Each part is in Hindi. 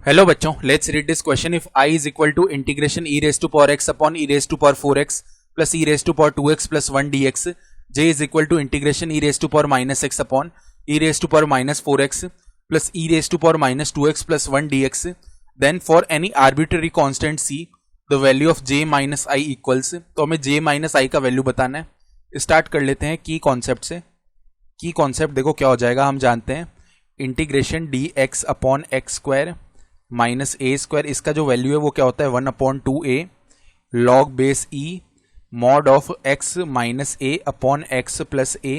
हेलो बच्चों, let's read this question. If I is equal to integration e raise to power x upon e raise to power 4x plus e raise to power 2x plus 1 dx, J is equal to integration e raise to power minus x upon e raise to power minus 4x plus e raise to power minus 2x plus 1 dx, then for any arbitrary constant C the value of J minus I equals. तो हमें जे माइनस आई का वैल्यू बताना है. स्टार्ट कर लेते हैं की कॉन्सेप्ट से. की कॉन्सेप्ट देखो क्या हो जाएगा, हम जानते हैं integration d x upon x square minus a square, इसका जो वैल्यू है वो क्या होता है 1/2a log base e mod of x minus a upon x plus a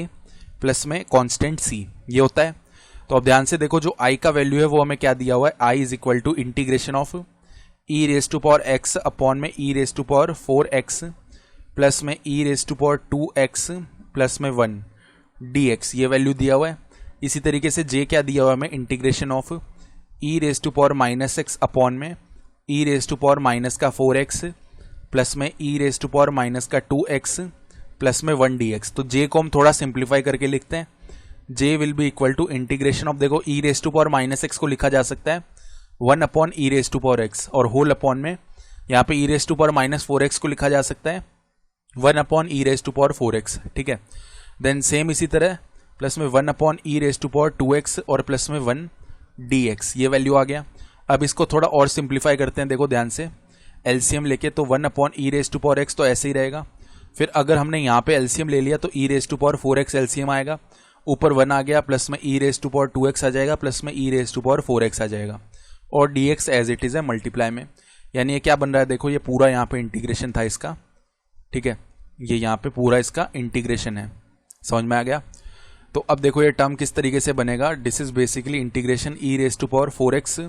plus में कांस्टेंट सी, ये होता है. तो अब ध्यान से देखो, जो आई का वैल्यू है वो हमें क्या दिया हुआ है, I is equal to integration of e raise to power x upon में e raise to power 4x plus में e raise to power 2x plus में 1 dx, ये वैल्यू दिया हुआ है. इसी तरीके से जे क्या दिया हुआ है हमें, integration of e raise to power minus x upon में e raise to power minus का 4x प्लस में e raise to power minus का 2x प्लस में 1 dx. तो जे को हम थोड़ा सिंप्लीफाई करके लिखते हैं. J will be equal to integration of, देखो e raise to power minus x को लिखा जा सकता है 1 upon e raise to power x, और होल अपॉन में यहाँ पे e raise to power minus 4x को लिखा जा सकता है 1 upon e raise to power 4x. ठीक है, देन सेम इसी तरह प्लस में 1 upon e raise to power 2x और प्लस में 1 dx, ये वैल्यू आ गया. अब इसको थोड़ा और सिंप्लीफाई करते हैं. देखो ध्यान से, एलसीएम लेके तो 1 upon e raise to power x तो ऐसे ही रहेगा. फिर अगर हमने यहाँ पे एलसीएम ले लिया तो e raise to power 4x LCM आएगा, ऊपर 1 आ गया, प्लस में e raise to power 2x आ जाएगा, प्लस में e raise to power 4x आ जाएगा, और dx एज इट इज है मल्टीप्लाई में. यानी ये क्या बन रहा है, देखो ये पूरा यहाँ पे इंटीग्रेशन था इसका. ठीक है, ये यहाँ पे पूरा इसका इंटीग्रेशन है. समझ में आ गया. तो अब देखो ये टर्म किस तरीके से बनेगा. This is basically integration e raise to power 4x,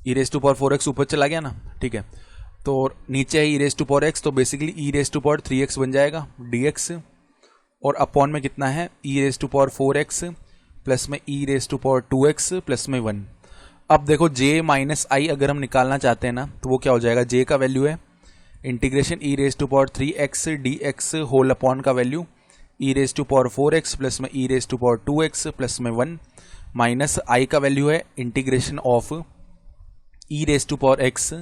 e raise to power 4x ऊपर चला गया ना. ठीक है, तो नीचे है e raise to power x, तो basically e raise to power 3x बन जाएगा dx, और अपॉन में कितना है e raise to power 4x plus में e raise to power 2x plus में 1. अब देखो j माइनस आई अगर हम निकालना चाहते हैं ना, तो वो क्या हो जाएगा, j का वैल्यू है integration e raise to power 3x dx whole upon का value e raise to power 4x plus में e raise to power 2x plus में 1 माइनस आई का वैल्यू है integration of e raise to power x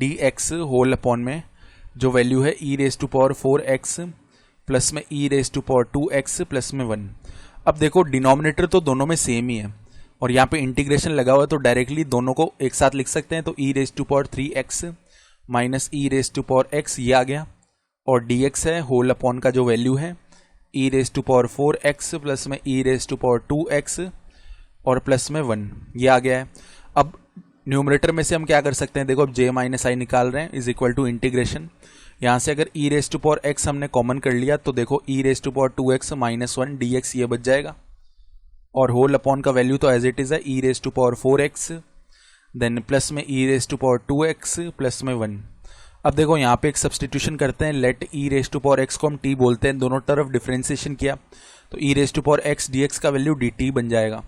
dx whole upon में जो वैल्यू है e raise to power 4x plus में e raise to power 2x plus में 1. अब देखो डिनोमिनेटर तो दोनों में सेम ही है, और यहाँ पे इंटीग्रेशन लगा हुआ है, तो डायरेक्टली दोनों को एक साथ लिख सकते हैं. तो e raise to power 3x minus e raise to power x, ये आ गया, और dx है होल अपॉन का जो वैल्यू है e raise to power 4x plus में e raise to power 2x और प्लस में 1, ये आ गया है. अब न्यूमरेटर में से हम क्या कर सकते हैं, देखो अब j माइनस आई निकाल रहे हैं इज इक्वल टू इंटीग्रेशन. यहाँ से अगर e raise to power x हमने कॉमन कर लिया, तो देखो e raise to power 2x minus 1 dx, ये बच जाएगा, और होल अपॉन का वैल्यू तो एज इट इज है e raise to power 4x then plus में e raise to power 2x plus में 1. अब देखो यहाँ पे एक सब्सटीट्यूशन करते हैं. Let e raise to power x को हम टी बोलते हैं, दोनों तरफ डिफरेंशिएशन किया तो e raise to power x dx का वैल्यू dt बन जाएगा.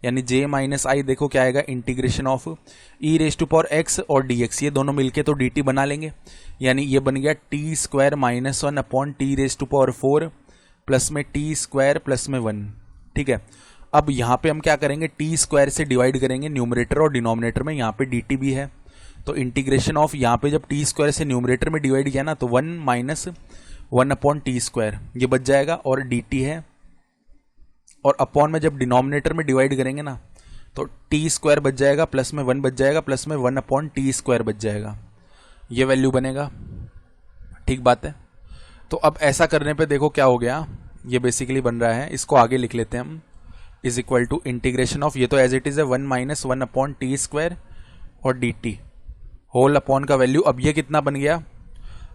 यानी j माइनस आई देखो क्या आएगा, integration of e raise to power x और dx, ये दोनों मिलके तो dt बना लेंगे. यानी ये बन गया t square minus 1 upon t raise to power 4 plus में टी स्क्वायर प्लस में 1. ठीक है, अब यहाँ पे हम क्या करेंगे, टी स्क्वायर से डिवाइड करेंगे न्यूमरेटर और डिनोमिनेटर में, यहाँ पे dt भी है, तो इंटीग्रेशन ऑफ यहाँ पे जब टी स्क्वायर से न्यूमरेटर में डिवाइड किया ना, तो 1 माइनस 1 अपॉन टी स्क्वायर ये बच जाएगा, और dt है, और अपॉन में जब डिनोमिनेटर में डिवाइड करेंगे ना, तो टी स्क्वायर बच जाएगा प्लस में 1 बच जाएगा प्लस में 1 अपॉन टी स्क्वायर बच जाएगा, ये वैल्यू बनेगा. ठीक बात है. तो अब ऐसा करने पे देखो क्या हो गया, ये बेसिकली बन रहा है, इसको आगे लिख लेते हैं हम, is equal to integration of, ये तो एज इट इज है 1 माइनस 1 अपॉन टी स्क्वायर और dt होल अपॉन का वैल्यू. अब ये कितना बन गया,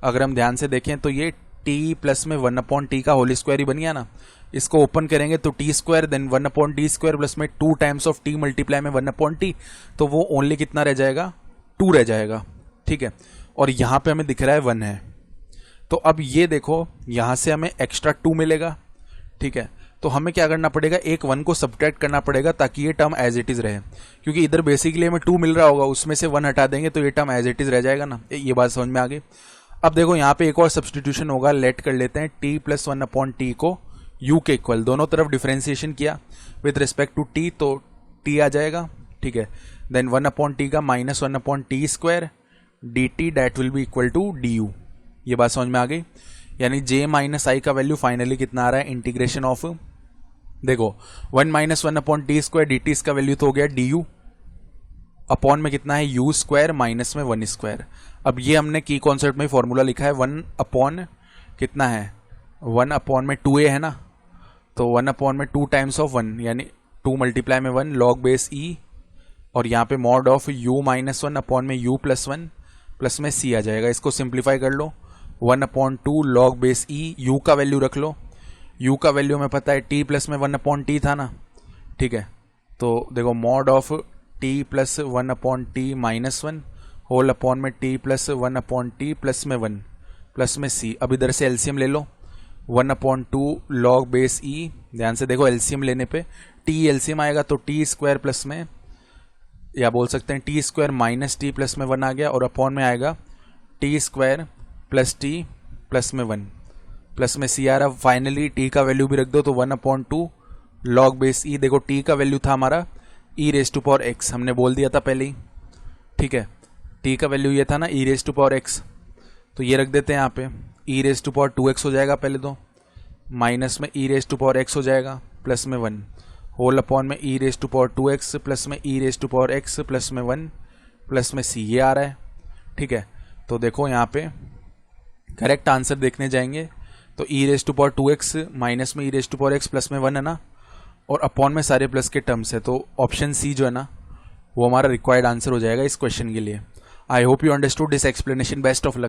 अगर हम ध्यान से देखें तो ये t प्लस में 1 अपॉन टी का होल स्क्वायर ही बन गया ना. इसको ओपन करेंगे तो t square then 1 upon t square plus में 2 टाइम्स ऑफ टी मल्टीप्लाई में 1 अपॉन टी, तो वो ओनली कितना रह जाएगा, 2 रह जाएगा. ठीक है, और यहाँ पे हमें दिख रहा है 1 है, तो अब ये देखो यहाँ से हमें एक्स्ट्रा 2 मिलेगा. ठीक है, तो हमें क्या करना पड़ेगा, एक 1 को सब्ट्रैक्ट करना पड़ेगा ताकि ये टर्म एज इट इज रहे, क्योंकि इधर बेसिकली हमें 2 मिल रहा होगा, उसमें से 1 हटा देंगे तो ये टर्म एज इट इज रह जाएगा ना. ये बात समझ में आ गई. अब देखो यहाँ पे एक और सब्सटीट्यूशन होगा, लेट कर लेते हैं t प्लस 1 अपॉन टी को u के इक्वल, दोनों तरफ डिफरेंशिएशन किया विद रिस्पेक्ट टू t, तो t आ जाएगा. ठीक है, देन 1/t का -1/t² dt that will be equal to du। ये बात समझ में आ गई। यानी j माइनस आई का वैल्यू फाइनली कितना आ रहा है, इंटीग्रेशन ऑफ, देखो 1 - 1/t² dt इसका वैल्यू तो हो गया du, अपॉन में कितना है u² माइनस में 1²। अब ये हमने की कॉन्सेप्ट में फॉर्मूला लिखा है 1 अपॉन कितना है, 1 अपॉन में 2a है ना, तो 1 अपॉन में 2 टाइम्स ऑफ 1 यानी 2 मल्टीप्लाई में 1 लॉग बेस e, और यहाँ पे मॉड ऑफ u - 1 अपॉन में u + 1 प्लस में c आ जाएगा। इसको सिंप्लीफाई कर लो, 1/2 लॉग बेस e, u का वैल्यू रख लो, u का वैल्यू हमें पता है t प्लस में 1/t था ना, ठीक है। तो देखो mod of t plus 1/t minus 1 whole upon में t प्लस 1/t प्लस में 1 प्लस में c। अब इधर से एलसीएम ले लो, 1/2 लॉग बेस e, ध्यान से देखो एलसीएम लेने पे t एलसीएम आएगा तो t² प्लस में, या बोल सकते हैं t² माइनस t प्लस में 1 आ गया, और अपॉन में आएगा t² प्लस t प्लस में 1 प्लस में c आ रहा। फाइनली t का वैल्यू भी रख दो तो 1/2 लॉग बेस e, देखो t का वैल्यू था हमारा e⁻x, हमने बोल दिया था पहले ही, ठीक है। t का वैल्यू ये था ना e⁻x, तो ये रख देते हैं यहाँ पे, e⁻2x हो जाएगा पहले तो, माइनस में e⁻x हो जाएगा प्लस में 1 होल अपॉन में e⁻2x प्लस में e⁻x प्लस में 1 प्लस में c, ये आ रहा है, ठीक है। तो देखो यहाँ पे करेक्ट आंसर देखने जाएंगे तो e⁻2x माइनस में e⁻x प्लस में 1 है ना, और अपॉन में सारे प्लस के टर्म्स है, तो ऑप्शन सी जो है ना वो हमारा रिक्वायर्ड आंसर हो जाएगा इस क्वेश्चन के लिए। I hope you understood this explanation. Best of luck.